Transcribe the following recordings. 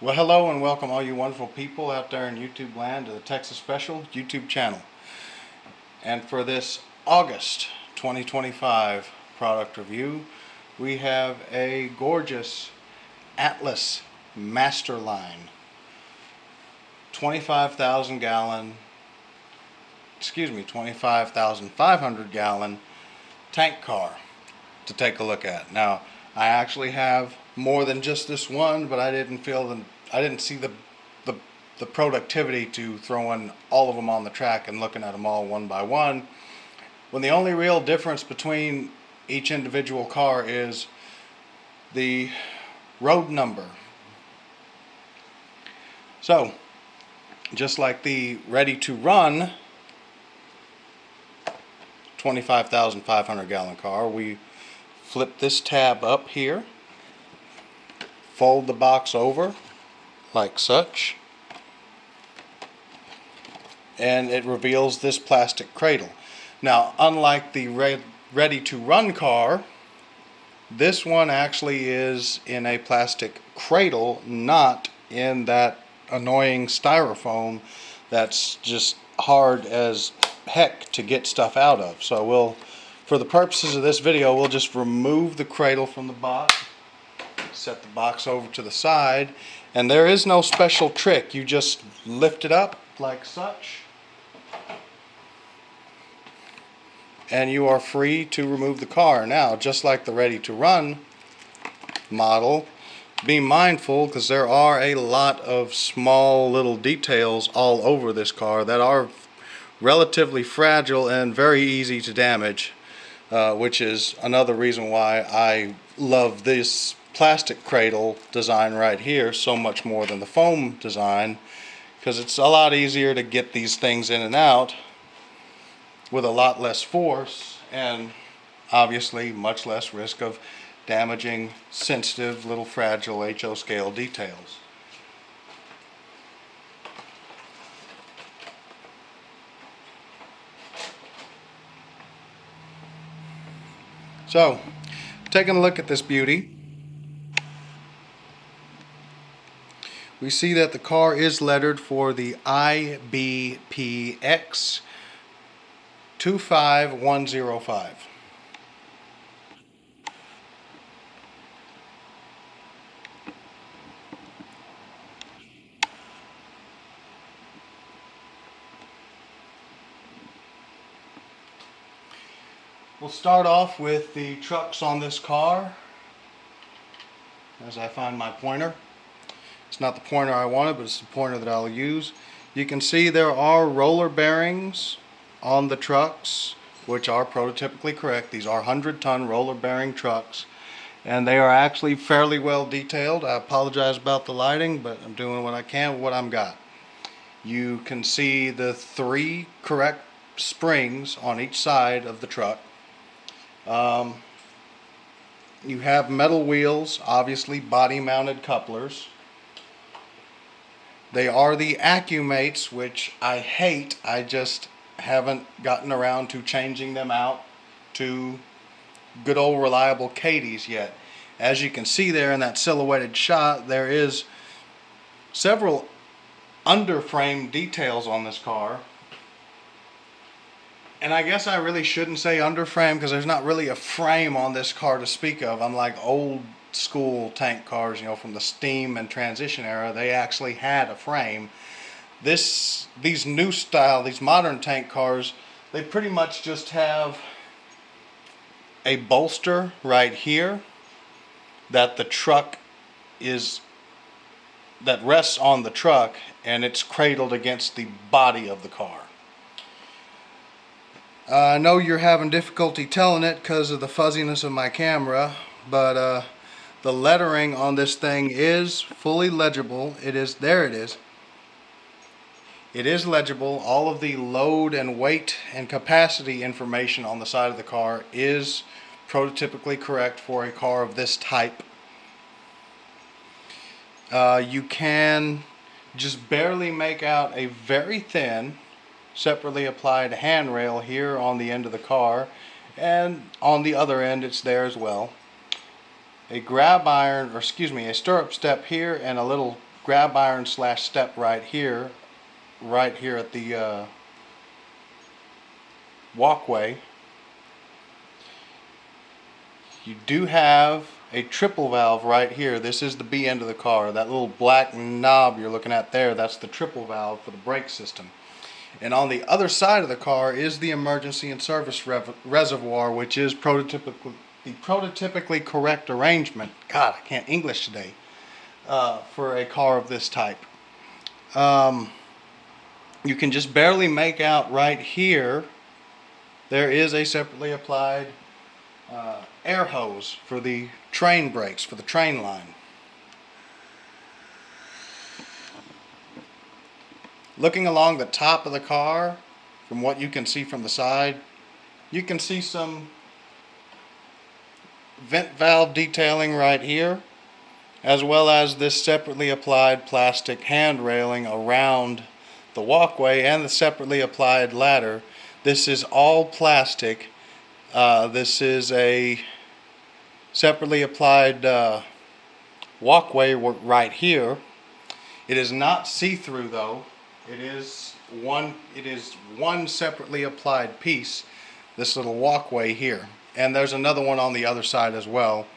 Well, hello and welcome all you wonderful people out there in YouTube land to the Texas Special YouTube channel. And for this August 2025 product review, we have a gorgeous Atlas Masterline 25,000 gallon, 25,500 gallon tank car to take a look at. Now, I actually have more than just this one, but I didn't see the productivity to throwing all of them on the track and looking at them all one by one, when the only real difference between each individual car is the road number. So, just like the ready to run 25,500 gallon car, we flip this tab up here, fold the box over like such, and it reveals this plastic cradle. Now, unlike the ready to run car, this one actually is in a plastic cradle, not in that annoying styrofoam that's just hard as heck to get stuff out of. So for the purposes of this video, we'll just remove the cradle from the box, set the box over to the side, and there is no special trick. You just lift it up like such, and you are free to remove the car. Now, just like the ready to run model, be mindful because there are a lot of small little details all over this car that are relatively fragile and very easy to damage, which is another reason why I love this plastic cradle design right here so much more than the foam design, because it's a lot easier to get these things in and out with a lot less force and obviously much less risk of damaging sensitive little fragile HO scale details. So, taking a look at this beauty, we see that the car is lettered for the IBPX 25105. We'll start off with the trucks on this car as I find my pointer. It's not the pointer I wanted, but it's the pointer that I'll use. You can see there are roller bearings on the trucks, which are prototypically correct. These are 100-ton roller bearing trucks, and they are actually fairly well detailed. I apologize about the lighting, but I'm doing what I can with what I've got. You can see the 3 correct springs on each side of the truck. You have metal wheels, obviously body mounted couplers. They are the Accumates, which I hate. I just haven't gotten around to changing them out to good old reliable Cadies yet. As you can see there in that silhouetted shot, there is several underframe details on this car. And I guess I really shouldn't say underframe, because there's not really a frame on this car to speak of. Unlike old school tank cars, you know, from the steam and transition era, they actually had a frame. These new style, these modern tank cars, they pretty much just have a bolster right here that rests on the truck, and it's cradled against the body of the car. I know you're having difficulty telling it because of the fuzziness of my camera, but the lettering on this thing is fully legible. There it is. It is legible. All of the load and weight and capacity information on the side of the car is prototypically correct for a car of this type. You can just barely make out a very thin separately applied handrail here on the end of the car, and on the other end it's there as well. A grab iron, or excuse me, a stirrup step here, and a little grab iron slash step right here at the walkway. You do have a triple valve right here. This is the B end of the car. That little black knob you're looking at there, that's the triple valve for the brake system. And on the other side of the car is the emergency and service reservoir, which is the prototypically correct arrangement. God, I can't English today. For a car of this type. You can just barely make out right here, there is a separately applied air hose for the train brakes, for the train line. Looking along the top of the car, from what you can see from the side, you can see some vent valve detailing right here, as well as this separately applied plastic hand railing around the walkway and the separately applied ladder. This is all plastic. This is a separately applied walkway right here. It is not see-through though. It is one separately applied piece, this little walkway here. And there's another one on the other side as well.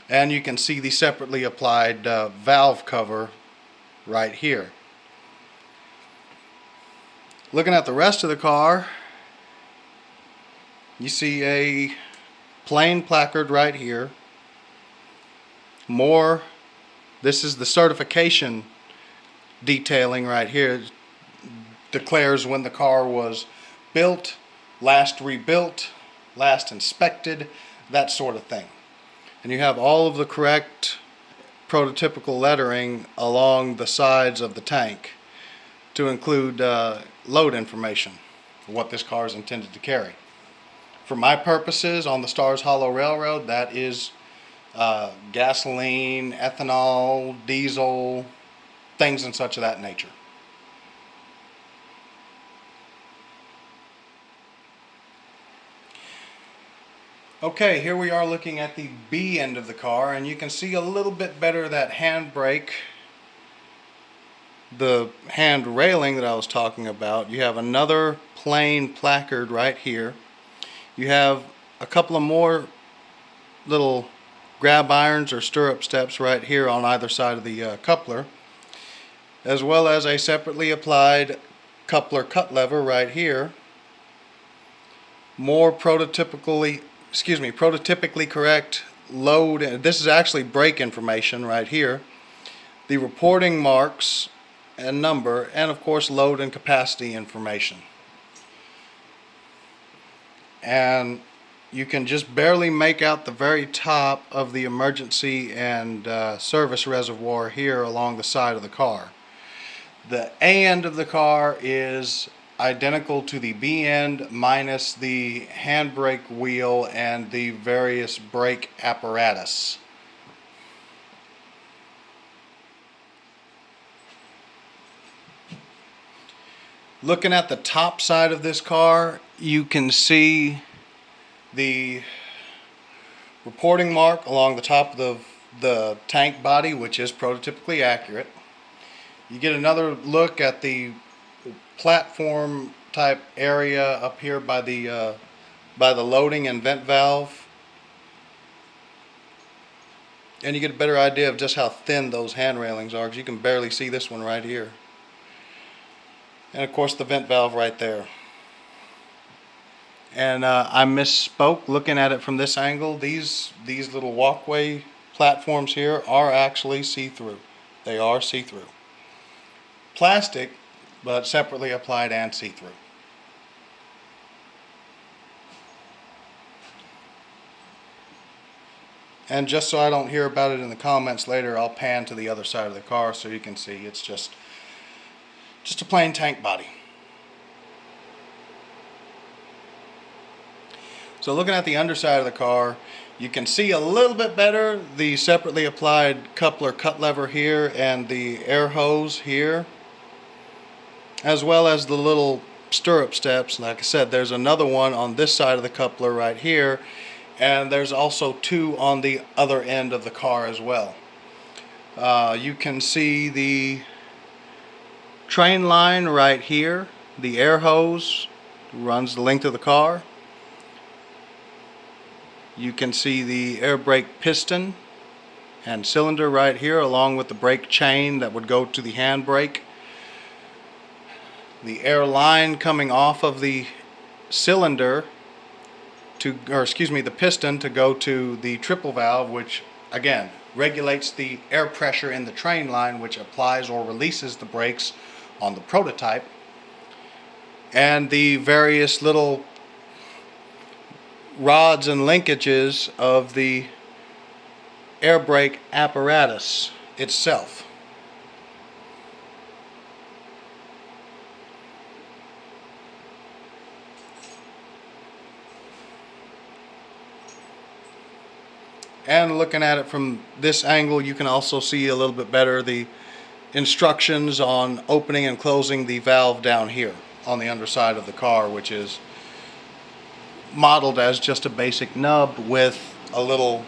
And you can see the separately applied valve cover right here. Looking at the rest of the car, you see a plain placard right here. This is the certification detailing right here. It declares when the car was built, last rebuilt, last inspected, that sort of thing. And you have all of the correct prototypical lettering along the sides of the tank to include load information, what this car is intended to carry. For my purposes on the Stars Hollow Railroad, that is gasoline, ethanol, diesel, things and such of that nature. Okay, here we are looking at the B end of the car, and you can see a little bit better that handbrake, the hand railing that I was talking about. You have another plain placard right here. You have a couple of more little grab irons or stirrup steps right here on either side of the coupler, as well as a separately applied coupler cut lever right here. More prototypically correct load. This is actually brake information right here. The reporting marks and number, and of course load and capacity information. And you can just barely make out the very top of the emergency and service reservoir here along the side of the car. The A end of the car is identical to the B end minus the handbrake wheel and the various brake apparatus. Looking at the top side of this car, you can see the reporting mark along the top of the tank body, which is prototypically accurate. You get another look at the platform type area up here by the loading and vent valve, and you get a better idea of just how thin those hand railings are, because you can barely see this one right here, and of course the vent valve right there. And I misspoke looking at it from this angle. These little walkway platforms here are actually see-through. They are see-through. Plastic, but separately applied and see-through. And just so I don't hear about it in the comments later, I'll pan to the other side of the car so you can see it's just a plain tank body. So looking at the underside of the car, you can see a little bit better the separately applied coupler cut lever here and the air hose here, as well as the little stirrup steps. Like I said, there's another one on this side of the coupler right here, and there's also two on the other end of the car as well. You can see the train line right here. The air hose runs the length of the car. You can see the air brake piston and cylinder right here, along with the brake chain that would go to the handbrake. The air line coming off of the cylinder the piston to go to the triple valve, which again regulates the air pressure in the train line, which applies or releases the brakes on the prototype. And the various little rods and linkages of the air brake apparatus itself. And looking at it from this angle, you can also see a little bit better the instructions on opening and closing the valve down here on the underside of the car, which is modeled as just a basic nub with a little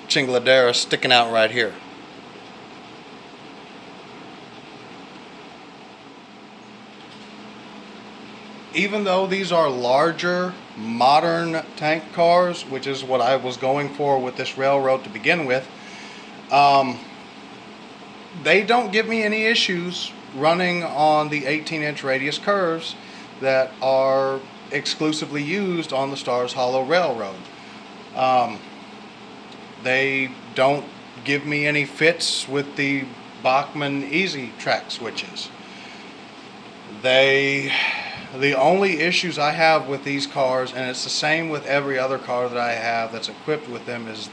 chingaladera sticking out right here. Even though these are larger modern tank cars, which is what I was going for with this railroad to begin with, they don't give me any issues running on the 18-inch radius curves that are exclusively used on the Stars Hollow Railroad. They don't give me any fits with the Bachmann Easy Track switches. The only issues I have with these cars, and it's the same with every other car that I have that's equipped with them, is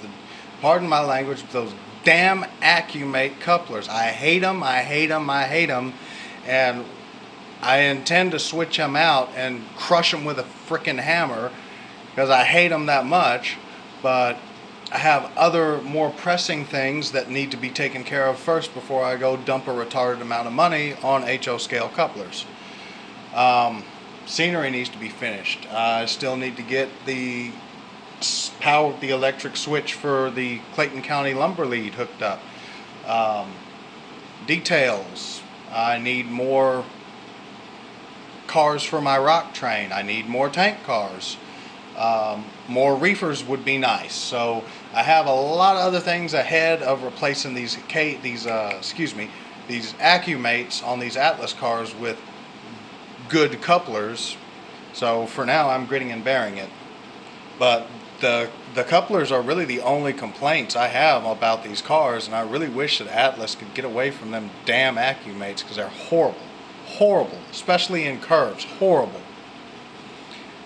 pardon my language, those damn Accumate couplers. I hate them, I hate them, I hate them, and I intend to switch them out and crush them with a frickin' hammer because I hate them that much, but I have other more pressing things that need to be taken care of first before I go dump a retarded amount of money on HO scale couplers. Scenery needs to be finished. I still need to get the electric switch for the Clayton County lumber lead hooked up. Details. I need more cars for my rock train. I need more tank cars. More reefers would be nice. So I have a lot of other things ahead of replacing these Accumates on these Atlas cars with good couplers. So for now I'm gritting and bearing it. But the couplers are really the only complaints I have about these cars, and I really wish that Atlas could get away from them damn Accumates because they're horrible. Horrible, especially in curves. Horrible.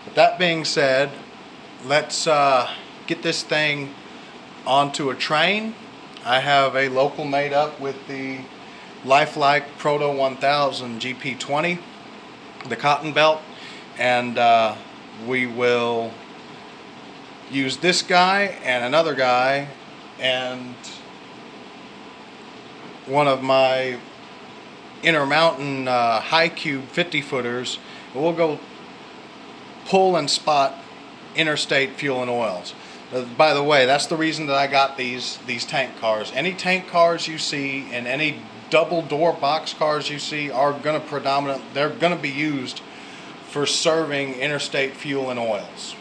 With that being said, let's get this thing onto a train. I have a local made up with the Lifelike Proto 1000 GP20, the cotton belt, and we will use this guy and another guy and one of my Intermountain high cube 50 footers, and we'll go pull and spot interstate fuel and oils. By the way, that's the reason that I got these tank cars. Any tank cars you see and any double door box cars you see are going to they're going to be used for serving interstate fuel and oils.